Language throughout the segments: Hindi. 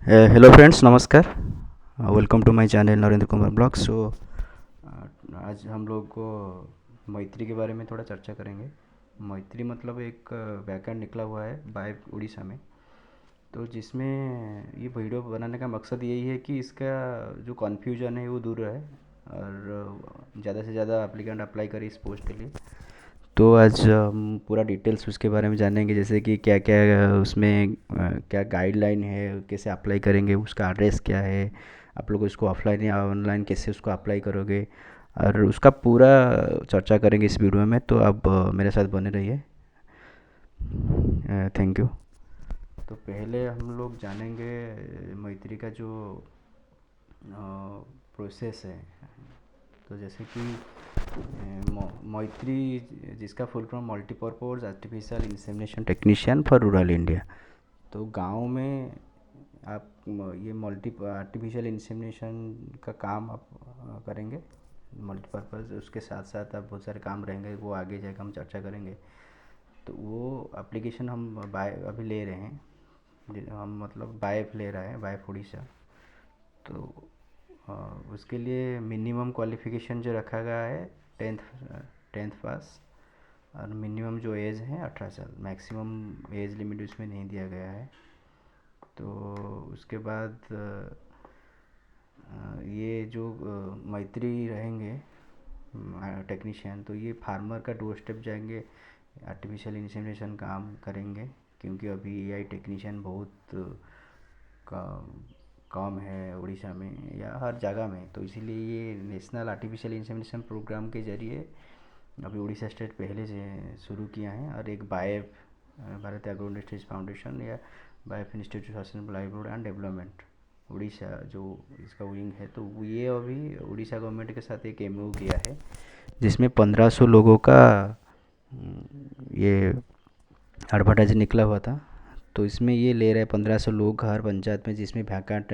हेलो फ्रेंड्स, नमस्कार। Welcome to my channel Narendra Kumar blog. आज हम लोग को मैत्री के बारे में थोड़ा चर्चा करेंगे। मैत्री मतलब एक बैकएंड निकला हुआ है बाय उड़ीसा में। तो जिसमें ये वीडियो बनाने का मकसद यही है कि इसका जो कन्फ्यूजन है वो दूर रहे और ज़्यादा से ज़्यादा एप्लीकेंट अप्लाई करे इस पोस्ट के लिए। तो आज हम पूरा डिटेल्स उसके बारे में जानेंगे, जैसे कि क्या क्या उसमें क्या गाइडलाइन है, कैसे अप्लाई करेंगे, उसका एड्रेस क्या है, आप लोग उसको ऑफलाइन या ऑनलाइन कैसे उसको अप्लाई करोगे, और उसका पूरा चर्चा करेंगे इस वीडियो में। तो आप मेरे साथ बने रहिए। Thank you. तो पहले हम लोग जानेंगे मैत्री का जो प्रोसेस है। तो जैसे कि मैत्री, जिसका full form multipurpose artificial insemination technician for rural India. तो गांव में आप ये मल्टी आर्टिफिशियल इंसेमिनेशन का काम आप करेंगे मल्टीपर्पज़। उसके साथ साथ आप बहुत सारे काम रहेंगे, वो आगे जाकर हम चर्चा करेंगे। तो वो एप्लीकेशन हम बाय अभी ले रहे हैं, हम मतलब बाइफ ले रहा है, बाइफ उड़ीसा। तो उसके लिए मिनिमम क्वालिफ़िकेशन जो रखा गया है, टेंथ टेंथ पास। और मिनिमम जो एज है 18 साल, मैक्सिमम एज लिमिट उसमें नहीं दिया गया है। तो उसके बाद ये जो मैत्री रहेंगे टेक्नीशियन, तो ये फार्मर का डोर स्टेप जाएंगे, आर्टिफिशियल इंसेमिनेशन काम करेंगे। क्योंकि अभी एआई टेक्नीशियन बहुत कम है उड़ीसा में या हर जगह में। तो इसीलिए ये नेशनल आर्टिफिशियल इंसेमिनेशन प्रोग्राम के ज़रिए अभी उड़ीसा स्टेट पहले से शुरू किया है। और एक बाएफ, भारतीय एग्रो इंडस्ट्रीज फाउंडेशन या BAIF institute sustainable livelihood and development Orissa, जो इसका विंग है, तो ये अभी उड़ीसा गवर्नमेंट के साथ एक एमओयू किया है, जिसमें 1500 लोगों का ये एडवर्टाइज निकला हुआ था। तो इसमें ये ले रहे हैं 1500 लोग हर पंचायत में, जिसमें वैकेंट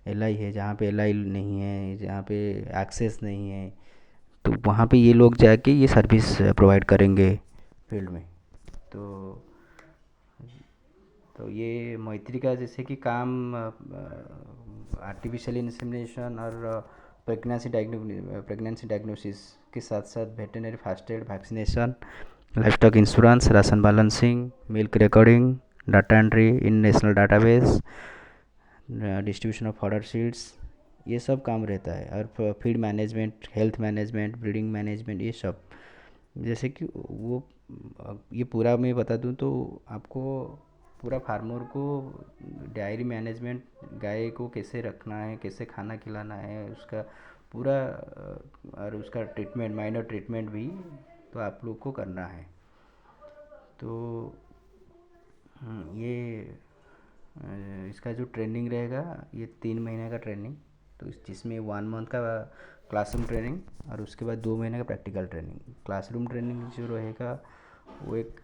एलआई है, जहाँ पे एलआई नहीं है, जहाँ पे एक्सेस नहीं है, तो वहाँ पे ये लोग जाके ये सर्विस प्रोवाइड करेंगे फील्ड में। तो ये मैत्री का जैसे कि काम आर्टिफिशियल इंसेमिनेशन और प्रेगनेंसी डायग्नोसिस के साथ साथ veterinary fast aid, vaccination, livestock insurance, ration balancing, milk recording, data entry in national database, distribution of fodder seeds, ये सब काम रहता है। और feed management, health management, breeding management, ये सब। जैसे कि वो ये पूरा मैं बता दूं तो आपको पूरा फार्मर को डायरी मैनेजमेंट, गाय को कैसे रखना है, कैसे खाना खिलाना है, उसका पूरा और उसका ट्रीटमेंट, माइनर ट्रीटमेंट भी तो आप लोग को करना है। तो ये इसका जो ट्रेनिंग रहेगा, ये 3 महीने का ट्रेनिंग। तो जिसमें 1 मंथ का क्लासरूम ट्रेनिंग और उसके बाद 2 महीने का प्रैक्टिकल ट्रेनिंग। क्लासरूम ट्रेनिंग जो रहेगा वो एक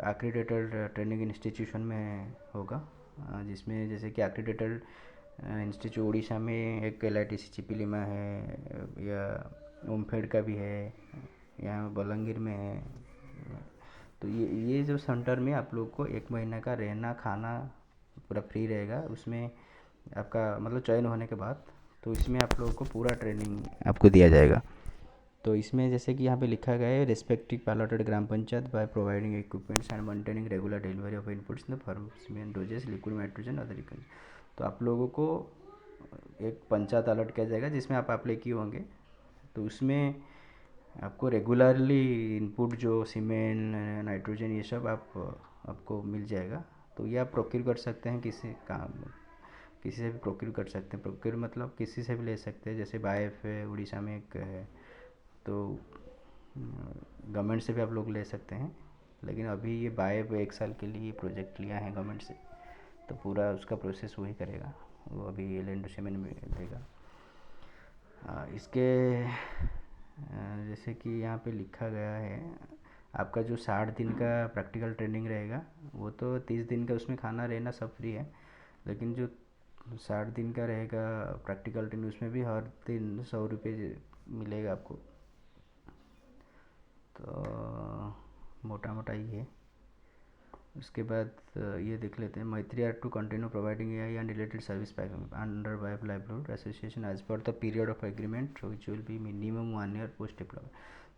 एक्रीडेटेड ट्रेनिंग इंस्टीट्यूशन में होगा, जिसमें जैसे कि एक्रीडेटेड इंस्टीट्यूट उड़ीसा में एक एलआईटीसी चिपिलिमा है, या ओमफेड का भी है, यहाँ बलंगीर में है। तो ये जो सेंटर में आप लोग को 1 महीने का रहना खाना पूरा फ्री रहेगा। उसमें आपका मतलब चयन होने के बाद, तो इसमें आप लोगों को पूरा ट्रेनिंग आपको दिया जाएगा। तो इसमें जैसे कि यहाँ पे लिखा गया है, respective piloted gram panchayat by providing equipments and maintaining regular delivery of inputs in the form doses liquid nitrogen other. तो आप लोगों को एक पंचायत अलर्ट किया जाएगा जिसमें आप अप्लाई किए होंगे। तो उसमें आपको रेगुलरली इनपुट जो सीमेंट, नाइट्रोजन, ये सब आपको मिल जाएगा। तो ये आप प्रोक्योर कर सकते हैं, किसी से भी प्रोक्योर कर सकते हैं। प्रोक्योर मतलब किसी से भी ले सकते हैं, जैसे बाएफ है उड़ीसा में एक है, तो गवर्नमेंट से भी आप लोग ले सकते हैं। लेकिन अभी ये बाएफ 1 साल के लिए प्रोजेक्ट लिया है गवर्नमेंट से, तो पूरा उसका प्रोसेस वही करेगा, वो अभी एल से मैंने देगा। इसके जैसे कि यहाँ पे लिखा गया है, आपका जो 60 दिन का प्रैक्टिकल ट्रेनिंग रहेगा, वो तो 30 दिन का उसमें खाना रहना सब फ्री है। लेकिन जो 60 दिन का रहेगा प्रैक्टिकल ट्रेनिंग, उसमें भी हर दिन 100 रुपये मिलेगा आपको। तो मोटा मोटा ये है। उसके बाद ये देख लेते हैं, Maitri are to continue providing AI and related service under wife livelihood association as per the period of agreement which will be minimum 1 year post diploma.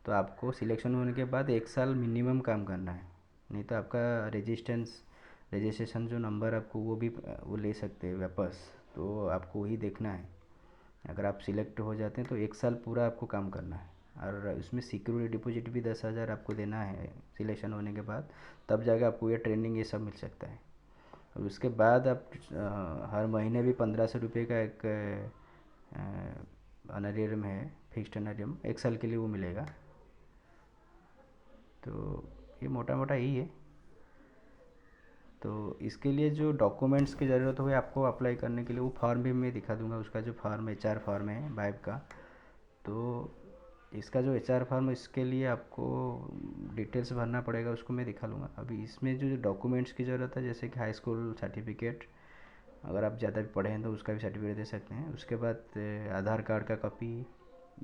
तो आपको सिलेक्शन होने के बाद 1 साल मिनिमम काम करना है, नहीं तो आपका रजिस्ट्रेशन जो नंबर आपको वो भी वो ले सकते हैं वापस, तो आपको वही देखना है। अगर आप सिलेक्ट हो जाते हैं तो 1 साल पूरा आपको काम करना है, और उसमें सिक्योरिटी डिपॉजिट भी 10,000 आपको देना है सिलेक्शन होने के बाद, तब जाकर आपको ये ट्रेनिंग ये सब मिल सकता है। और उसके बाद आप हर महीने भी 1500 रुपये का एक अनरियम है, फिक्स्ड अनरियम 1 साल के लिए वो मिलेगा। तो ये मोटा मोटा यही है। तो इसके लिए जो डॉक्यूमेंट्स की ज़रूरत होगी आपको अप्लाई करने के लिए, वो फॉर्म भी मैं दिखा दूंगा, उसका जो फॉर्म HR फॉर्म है बाइब का। तो इसका जो HR फॉर्म है, इसके लिए आपको डिटेल्स भरना पड़ेगा, उसको मैं दिखा लूँगा। अभी इसमें जो डॉक्यूमेंट्स की ज़रूरत है, जैसे कि हाई स्कूल सर्टिफिकेट, अगर आप ज़्यादा भी पढ़े हैं तो उसका भी सर्टिफिकेट दे सकते हैं। उसके बाद आधार कार्ड का कॉपी,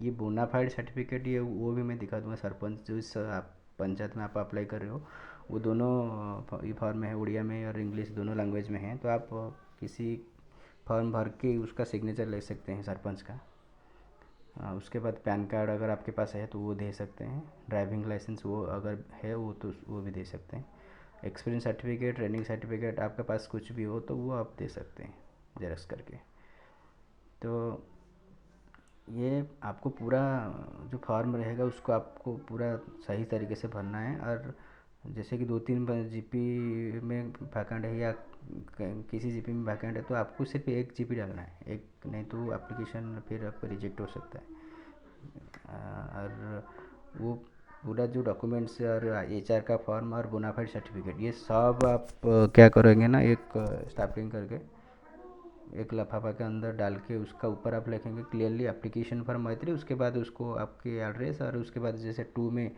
ये बोनाफाइड सर्टिफिकेट, ये वो भी मैं दिखा दूँगा। सरपंच जो इस आप पंचायत में आप अप्लाई कर रहे हो, वो दोनों ये फॉर्म में है, उड़िया में और इंग्लिश दोनों लैंग्वेज में है। तो आप किसी फॉर्म भर के उसका सिग्नेचर ले सकते हैं सरपंच का। उसके बाद पैन कार्ड अगर आपके पास है तो वो दे सकते हैं। ड्राइविंग लाइसेंस वो अगर है वो तो वो भी दे सकते हैं। एक्सपीरियंस सर्टिफिकेट, ट्रेनिंग सर्टिफिकेट, आपके पास कुछ भी हो तो वो आप दे सकते हैं जेरॉक्स करके। तो ये आपको पूरा जो फॉर्म रहेगा उसको आपको पूरा सही तरीके से भरना है। और जैसे कि 2-3 GP में वैकेंट है या किसी GP में वैकेंट है, तो आपको सिर्फ 1 GP डालना है, एक, नहीं तो एप्लीकेशन फिर आपका रिजेक्ट हो सकता है। और वो पूरा जो डॉक्यूमेंट्स और HR का फॉर्म और बोनाफाइड सर्टिफिकेट, ये सब आप क्या करेंगे ना, एक स्टैपलिंग करके एक लिफाफा के अंदर डाल के उसका ऊपर आप लिखेंगे क्लियरली एप्लीकेशन फॉर मैत्री। उसके बाद उसको आपके एड्रेस, और उसके बाद जैसे 2 में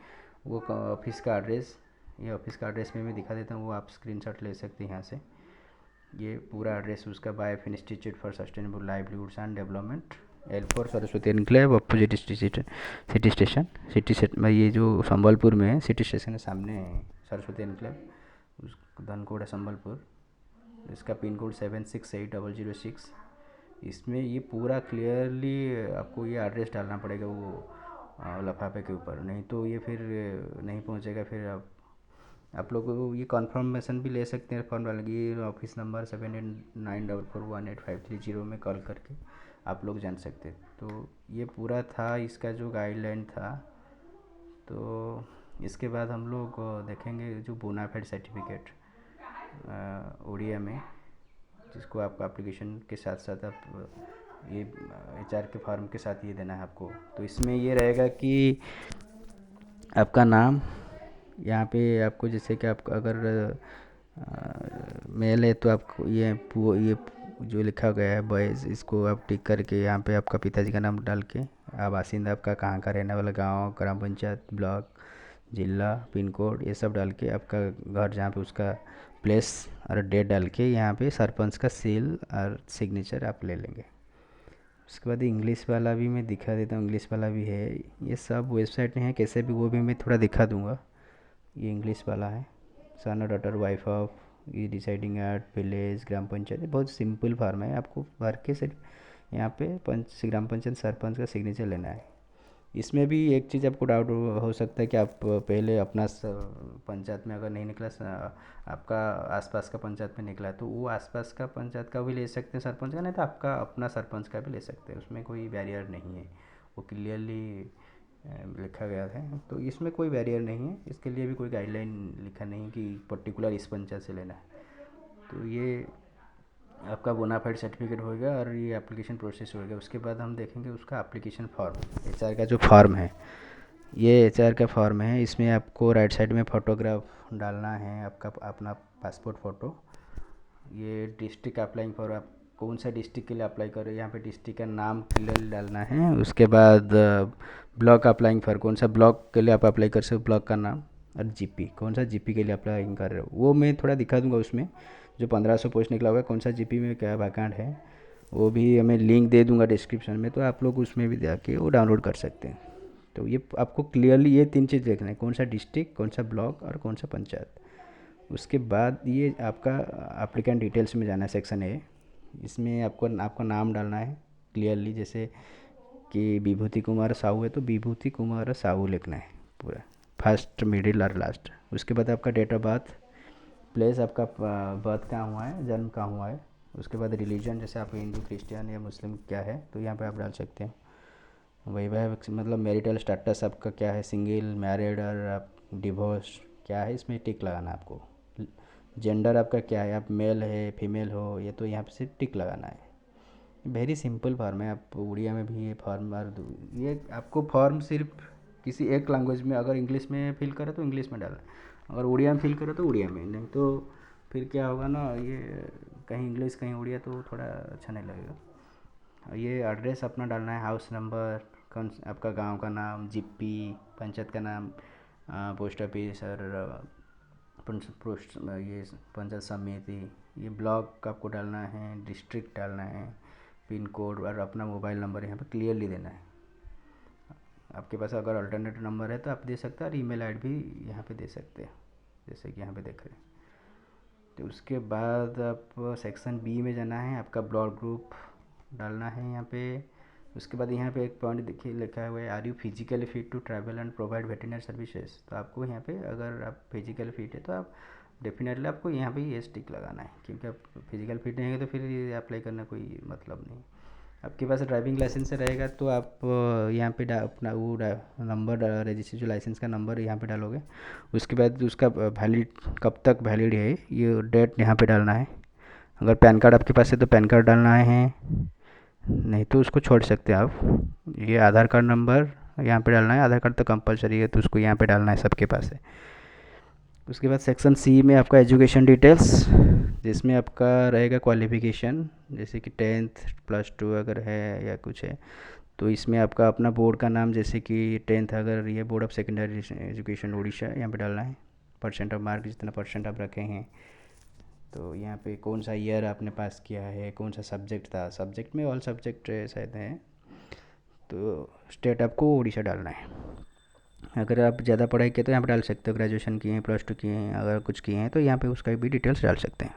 वो ऑफिस का एड्रेस, ये ऑफिस का एड्रेस में मैं दिखा देता हूँ, वो आप स्क्रीनशॉट ले सकते हैं यहाँ से। ये पूरा एड्रेस उसका, wife institute for sustainable livelihoods and development, L4 Saraswati enclave, opposite city station, ये जो संबलपुर में है, सिटी स्टेशन के सामने है सरस्वती एनक्लेव, उस धनकोड़ा संबलपुर। इसका पिन कोड 768006। इसमें ये पूरा क्लियरली आपको ये एड्रेस डालना पड़ेगा वो लिफाफे के ऊपर, नहीं तो ये फिर नहीं पहुंचेगा। फिर आप लोग ये कन्फर्मेशन भी ले सकते हैं फॉर्म डालने की, ऑफिस नंबर 7894418530 में कॉल करके आप लोग जान सकते हैं। तो ये पूरा था इसका जो गाइडलाइन था। तो इसके बाद हम लोग देखेंगे जो बोनाफाइड सर्टिफिकेट उड़िया में, जिसको आपका एप्लीकेशन के साथ साथ आप ये HR के फॉर्म के साथ ये देना है आपको। तो इसमें ये रहेगा कि आपका नाम, यहाँ पे आपको जैसे कि आप अगर मेल है तो आपको ये जो लिखा गया है बॉयज़, इसको आप टिक करके यहाँ पे आपका पिताजी का नाम डाल के, आप बासिंदा आपका कहाँ का रहने वाला, गांव, ग्राम पंचायत, ब्लॉक, जिला, पिन कोड, ये सब डाल के आपका घर जहाँ पे उसका प्लेस और डेट डाल के यहाँ पे सरपंच का सील और सिग्नेचर आप ले लेंगे। उसके बाद इंग्लिश वाला भी मैं दिखा देता हूँ, इंग्लिश वाला भी है। ये सब वेबसाइट में है, कैसे भी वो भी मैं थोड़ा दिखा दूँगा। ये इंग्लिश वाला है, सन और डॉटर वाइफ ऑफ, ये डिसाइडिंग एट विलेज, ग्राम पंचायत, बहुत सिंपल फॉर्म है। आपको भर के सिर्फ यहाँ पे ग्राम पंचायत सरपंच का सिग्नेचर लेना है। इसमें भी एक चीज़ आपको डाउट हो सकता है कि आप पहले अपना पंचायत में अगर नहीं निकला, आपका आसपास का पंचायत में निकला है, तो वो आसपास का पंचायत का भी ले सकते हैं सरपंच का, नहीं तो आपका अपना सरपंच का भी ले सकते हैं, उसमें कोई बैरियर नहीं है, वो क्लियरली लिखा गया है। तो इसमें कोई बैरियर नहीं है, इसके लिए भी कोई गाइडलाइन लिखा नहीं कि पर्टिकुलर इस पंचायत से लेना है। तो ये आपका बोनाफाइड सर्टिफिकेट होगा और ये एप्लीकेशन प्रोसेस होगा। उसके बाद हम देखेंगे उसका एप्लीकेशन फॉर्म, HR का जो फॉर्म है, ये HR का फॉर्म है। इसमें आपको राइट साइड में फ़ोटोग्राफ डालना है, आपका अपना पासपोर्ट फ़ोटो। ये डिस्ट्रिक्ट अप्लाइंग फॉर, आप कौन सा डिस्ट्रिक्ट के लिए अप्लाई कर रहे हो, यहाँ पे डिस्ट्रिक्ट का नाम क्लियर डालना है। उसके बाद ब्लॉक अप्लाइंग फॉर, कौन सा ब्लॉक के लिए आप अप्लाई कर सकते हो, ब्लॉक का नाम, और GP, कौन सा GP के लिए अप्लाई कर रहे हो, वो मैं थोड़ा दिखा दूंगा। उसमें जो 1500 पोस्ट निकला हुआ है, कौन सा GP में क्या वैकेंट है, वो भी हमें लिंक दे दूंगा डिस्क्रिप्शन में, तो आप लोग उसमें भी जाके वो डाउनलोड कर सकते हैं। तो ये आपको क्लियरली ये 3 चीज़ देखना है, कौन सा डिस्ट्रिक्ट, कौन सा ब्लॉक और कौन सा पंचायत, उसके बाद ये आपका एप्लीकेंट डिटेल्स में जाना है, सेक्शन ए। इसमें आपको आपका नाम डालना है क्लियरली, जैसे कि विभूति कुमार साहू है तो विभूति कुमार साहू लिखना है पूरा, फर्स्ट मिडिल और लास्ट। उसके बाद आपका डेट ऑफ बर्थ, प्लेस आपका बर्थ कहाँ हुआ है, जन्म कहाँ हुआ है। उसके बाद रिलीजन, जैसे आप हिंदू क्रिश्चियन या मुस्लिम क्या है तो यहाँ पे आप डाल सकते हैं। वैवाहिक मतलब मैरिटल स्टेटस आपका क्या है, सिंगल, मैरिड और आप डिवोर्स क्या है, इसमें टिक लगाना है आपको। जेंडर आपका क्या है, आप मेल है फीमेल हो, ये तो यहाँ पे सिर्फ टिक लगाना है। वेरी सिंपल फॉर्म है, आप उड़िया में भी ये फॉर्म ये आपको फॉर्म सिर्फ किसी एक लैंग्वेज में, अगर इंग्लिश में फिल करो तो इंग्लिश में डालना, अगर उड़िया में फिल करो तो उड़िया में, नहीं तो फिर क्या होगा ना, ये कहीं इंग्लिश कहीं उड़िया तो थोड़ा अच्छा नहीं लगेगा। ये एड्रेस अपना डालना है, हाउस नंबर, कौन आपका गांव का नाम, जीपी, पंचायत का नाम, पोस्ट ऑफिस और पोस्ट ये पंचायत समिति, ये ब्लॉक आपको डालना है, डिस्ट्रिक्ट डालना है, पिन कोड और अपना मोबाइल नंबर यहाँ पे क्लियरली देना है। आपके पास अगर अल्टरनेट नंबर है तो आप दे सकते हैं, और ईमेल आईडी भी यहाँ पे दे सकते हैं, जैसे कि यहाँ पे देख रहे हैं। तो उसके बाद आप सेक्शन बी में जाना है, आपका ब्लड ग्रुप डालना है यहाँ पे। उसके बाद यहाँ पे एक पॉइंट देखिए लिखा हुआ है, are you physically fit to travel and provide veterinary services. तो आपको यहाँ पे अगर आप फिजिकली फिट है तो आप डेफिनेटली आपको यहाँ पे ये टिक लगाना है, क्योंकि आप फिजिकल फिट नहीं है तो फिर ये अप्लाई करना कोई मतलब नहीं। आपके पास ड्राइविंग लाइसेंस रहेगा तो आप यहाँ पे अपना वो नंबर रजिस्ट्रेशन जो लाइसेंस का नंबर यहाँ पे डालोगे। उसके बाद उसका वैलिड कब तक वैलिड है ये डेट यहाँ पे डालना है। अगर पैन कार्ड आपके पास है तो पैन कार्ड डालना है, नहीं तो उसको छोड़ सकते हैं आप। ये आधार कार्ड नंबर यहाँ पे डालना है, आधार कार्ड तो कंपलसरी है तो उसको यहाँ पे डालना है, सबके पास है। उसके बाद सेक्शन सी में आपका एजुकेशन डिटेल्स, जिसमें आपका रहेगा क्वालिफ़िकेशन, जैसे कि 10th +2 अगर है या कुछ है तो इसमें आपका अपना बोर्ड का नाम, जैसे कि 10th अगर ये board of secondary education Orissa यहाँ पे डालना है, परसेंट ऑफ मार्क जितना परसेंट आप रखे हैं, तो यहाँ पे कौन सा ईयर आपने पास किया है, कौन सा सब्जेक्ट था, सब्जेक्ट में ऑल सब्जेक्ट शायद हैं, तो स्टेट आपको उड़ीसा डालना है। अगर आप ज़्यादा पढ़ाई किए तो यहाँ पे डाल सकते हो, ग्रेजुएशन किए हैं, +2 किए हैं, अगर कुछ किए हैं तो यहाँ पे उसका भी डिटेल्स डाल सकते हैं।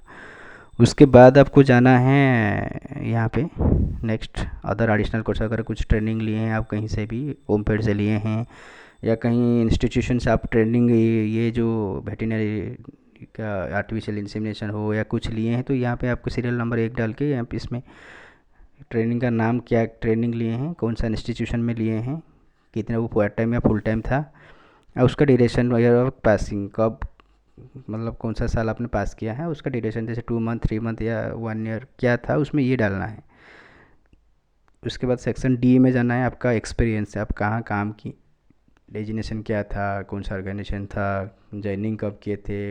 उसके बाद आपको जाना है यहाँ पे नेक्स्ट अदर एडिशनल कोर्स, अगर कुछ ट्रेनिंग लिए हैं आप कहीं से भी, ओमफेड से लिए हैं या कहीं इंस्टीट्यूशन से आप ट्रेनिंग, ये जो वेटरनरी का आर्टिफिशियल इंसेमिनेशन हो या कुछ लिए हैं, तो यहाँ पे आपको सीरियल नंबर 1 डाल के यहाँ पे इसमें ट्रेनिंग का नाम, क्या ट्रेनिंग लिए हैं, कौन सा इंस्टीट्यूशन में लिए हैं, कितना वो पार्ट टाइम या फुल टाइम था, और उसका ड्यूरेशन वगैरह, पासिंग कब, मतलब कौन सा साल आपने पास किया है, उसका ड्यूरेशन जैसे 2 मंथ 3 मंथ या 1 ईयर क्या था उसमें ये डालना है। उसके बाद सेक्शन डी में जाना है, आपका एक्सपीरियंस है, आप कहाँ काम की, डेजिनेशन क्या था, कौन सा ऑर्गेनाइजेशन था, ज्वाइनिंग कब किए थे,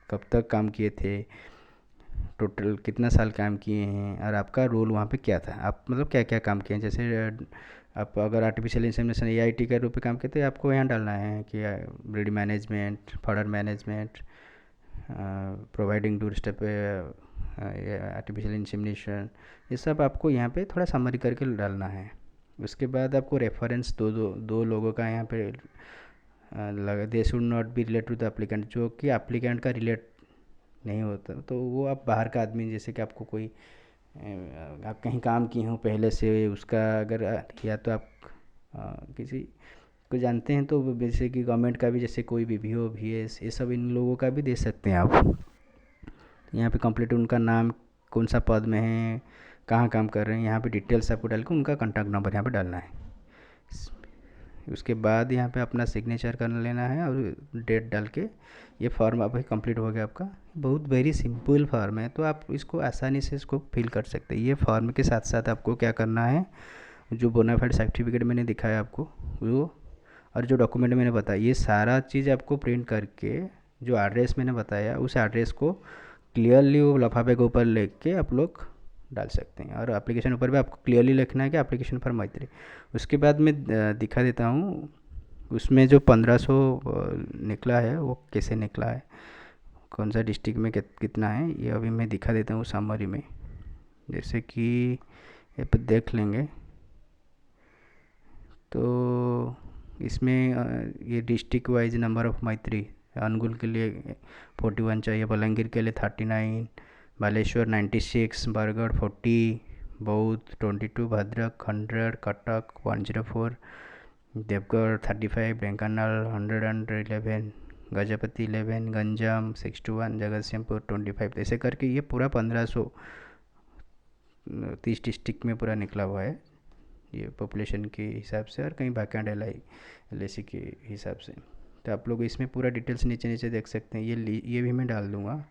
कब तक काम किए थे, टोटल कितना साल काम किए हैं, और आपका रोल वहाँ पे क्या था, आप मतलब क्या क्या काम किए हैं। जैसे आप अगर आर्टिफिशियल इंसेमिनेशन AIT के रूप में काम करते हैं, आपको यहाँ डालना है कि breed management, fodder management, providing tour step artificial insemination, ये सब आपको यहाँ पे थोड़ा समरी करके डालना है। उसके बाद आपको रेफरेंस दो लोगों का यहाँ पे लगा, they should not be related to the applicant, जो कि एप्लीकेंट का रिलेट नहीं होता, तो वो आप बाहर का आदमी, जैसे कि आपको कोई आप कहीं काम किए हों पहले से, उसका अगर या तो आप किसी को जानते हैं तो जैसे कि गवर्नमेंट का भी, जैसे कोई भी VO VS, ये सब इन लोगों का भी दे सकते हैं आप। यहाँ पे कंप्लीट उनका नाम, कौन सा पद में है, कहाँ काम कर रहे हैं, यहाँ पे डिटेल्स आपको डाल के उनका कॉन्टैक्ट नंबर यहाँ पे डालना है। उसके बाद यहाँ पे अपना सिग्नेचर कर लेना है और डेट डाल के ये फॉर्म अब कंप्लीट हो गया आपका। बहुत वेरी सिंपल फॉर्म है, तो आप इसको आसानी से इसको फिल कर सकते हैं। ये फॉर्म के साथ साथ आपको क्या करना है, जो बोनाफाइड सर्टिफिकेट मैंने दिखाया आपको वो, और जो डॉक्यूमेंट मैंने बताया, ये सारा चीज़ आपको प्रिंट करके, जो एड्रेस मैंने बताया उस एड्रेस को क्लियरली वो लिफाफे के ऊपर लिख के आप लोग डाल सकते हैं। और एप्लीकेशन ऊपर भी आपको क्लियरली लिखना है कि एप्लीकेशन फॉर मैत्री। उसके बाद मैं दिखा देता हूँ उसमें जो 1500 निकला है वो कैसे निकला है, कौन सा डिस्ट्रिक्ट में कितना है, ये अभी मैं दिखा देता हूँ समरी में। जैसे कि ये पे देख लेंगे तो इसमें ये डिस्ट्रिक्ट वाइज नंबर ऑफ मैत्री अनुगुल के लिए 41 चाहिए, बलांगीर के लिए 39, बालेश्वर 96, बरगढ़ 40, बौद्ध 22, भद्रक 100, कटक 104, देवगढ़ 35, ढेंकानाल 111, गजपति 11, गंजाम 61, जगतसिंहपुर 25। ऐसे करके ये पूरा 1530 डिस्ट्रिक्ट में पूरा निकला हुआ है ये पॉपुलेशन के हिसाब से, और कहीं वैकेंट LIC के हिसाब से। तो आप लोग इसमें पूरा डिटेल्स नीचे नीचे देख सकते हैं, ये भी मैं डाल दूँगा,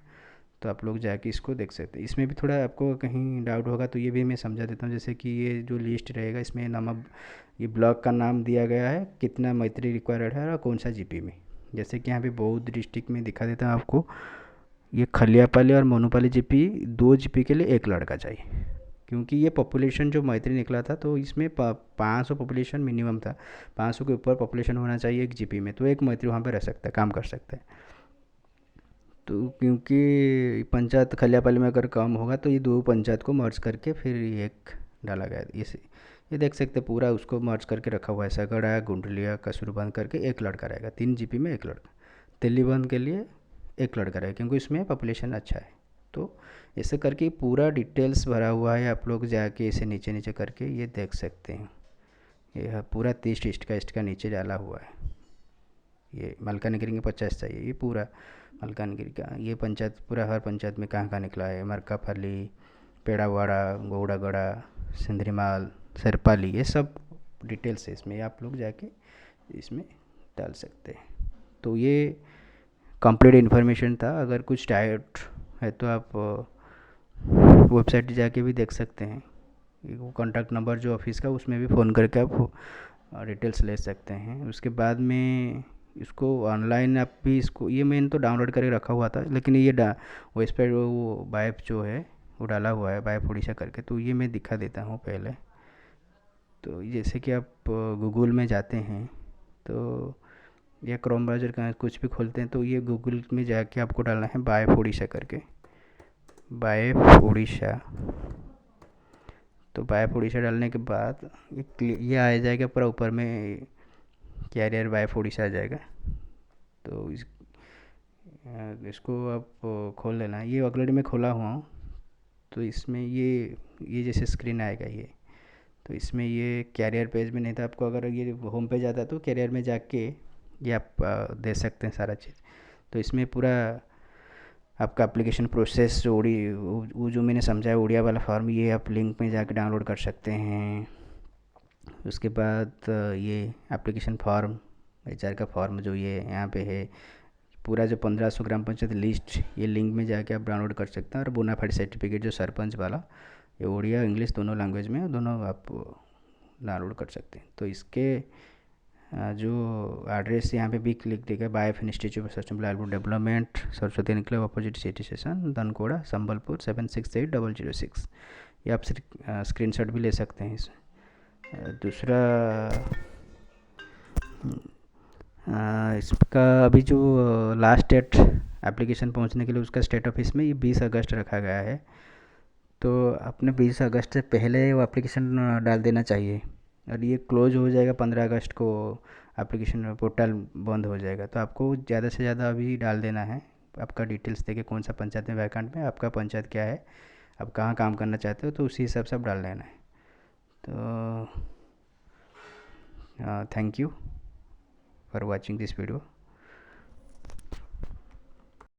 तो आप लोग जाके इसको देख सकते हैं। इसमें भी थोड़ा आपको कहीं डाउट होगा तो ये भी मैं समझा देता हूँ। जैसे कि ये जो लिस्ट रहेगा इसमें ये ब्लॉक का नाम दिया गया है, कितना मैत्री रिक्वायर्ड है और कौन सा GP में। जैसे कि यहाँ पे बौद्ध डिस्ट्रिक्ट में दिखा देता हूँ आपको, ये खलियापाली और मोनूपाली GP, 2 GP के लिए 1 लड़का चाहिए, क्योंकि ये पॉपुलेशन जो मैत्री निकला था तो इसमें 500 पॉपुलेशन मिनिमम था, 500 के ऊपर पॉपुलेशन होना चाहिए एक GP में, तो एक मैत्री वहाँ पे रह सकता है, काम कर सकता है। तो क्योंकि पंचायत खलियापाली में अगर कम होगा तो ये 2 पंचायत को मर्ज करके फिर एक डाला गया। ये देख सकते पूरा उसको मर्ज करके रखा हुआ है, सगड़ा गुंडलिया कसूरबंद करके 1 लड़का रहेगा, 3 GP में 1 लड़का। तेलीबंद के लिए 1 लड़का रहेगा क्योंकि इसमें पॉपुलेशन अच्छा है। तो ऐसे करके पूरा डिटेल्स भरा हुआ है, आप लोग जाके इसे नीचे नीचे करके ये देख सकते हैं। ये पूरा 30 ईस्ट का नीचे डाला हुआ है। ये मलकानगिरी के 50 चाहिए, ये पूरा मलकानगिरी का ये पंचायत पूरा, हर पंचायत में कहाँ कहाँ निकला है, मरकाफली, पेड़ावाड़ा, गौड़ागड़ा, सिंधरीमाल, सरपाली, ये सब डिटेल्स है इसमें, आप लोग जाके इसमें डाल सकते हैं। तो ये कंप्लीट इन्फॉर्मेशन था। अगर कुछ डाउट है तो आप वेबसाइट जाके भी देख सकते हैं, वो कॉन्टैक्ट नंबर जो ऑफिस का उसमें भी फ़ोन करके आप डिटेल्स ले सकते हैं। उसके बाद में इसको ऑनलाइन आप भी इसको, ये मैंने तो डाउनलोड करके रखा हुआ था, लेकिन ये वेबसाइट वो बाइप जो है वो डाला हुआ है, बाइप उड़ीसा करके, तो ये मैं दिखा देता हूँ पहले। तो जैसे कि आप गूगल में जाते हैं तो या क्रोम ब्राउज़र का कुछ भी खोलते हैं तो ये गूगल में जाके आपको डालना है बाइप उड़ीसा करके, बाइप उड़ीसा। तो बाइप उड़ीसा डालने के बाद ये आ जाएगा पूरा ऊपर में, कैरियर बाइप उड़ीसा आ जाएगा। तो इसको आप खोल लेना है, ये ऑलरेडी मैं खोला हुआ हूँ। तो इसमें ये जैसे स्क्रीन आएगा ये, तो इसमें ये कैरियर पेज में नहीं था आपको, अगर ये होम पेज आता तो कैरियर में जाके ये आप दे सकते हैं सारा चीज़। तो इसमें पूरा आपका एप्लीकेशन प्रोसेस जो वो जो मैंने समझाया उड़िया वाला फॉर्म, ये आप लिंक में जाके डाउनलोड कर सकते हैं। उसके बाद ये एप्लीकेशन फॉर्म, HR का फॉर्म जो ये यहाँ पे है, पूरा जो 1500 ग्राम पंचायत लिस्ट, ये लिंक में जाके आप डाउनलोड कर सकते हैं। और बोनाफाइड सर्टिफिकेट जो सरपंच वाला, ये उड़िया इंग्लिश दोनों लैंग्वेज में, दोनों आप डाउनलोड कर सकते हैं। तो इसके जो एड्रेस यहाँ पे भी क्लिक दिखा, BAIF institute of sustainable development, Saraswati enclave opposite city station, Dhankauda, Sambalpur 768006। ये आप स्क्रीनशॉट भी ले सकते हैं इसमें। दूसरा इसका अभी जो लास्ट डेट एप्लीकेशन पहुंचने के लिए उसका स्टेट ऑफिस में ये 20 अगस्त रखा गया है। तो अपने 20 अगस्त से पहले वो एप्लीकेशन डाल देना चाहिए, और ये क्लोज हो जाएगा 15 अगस्त को, एप्लीकेशन पोर्टल बंद हो जाएगा। तो आपको ज़्यादा से ज़्यादा अभी डाल देना है, आपका डिटेल्स देके कौन सा पंचायत में वैकेंट में, आपका पंचायत क्या है, आप कहाँ काम करना चाहते हो, तो उसी हिसाब से आप डाल देना है। तो thank you for watching this video.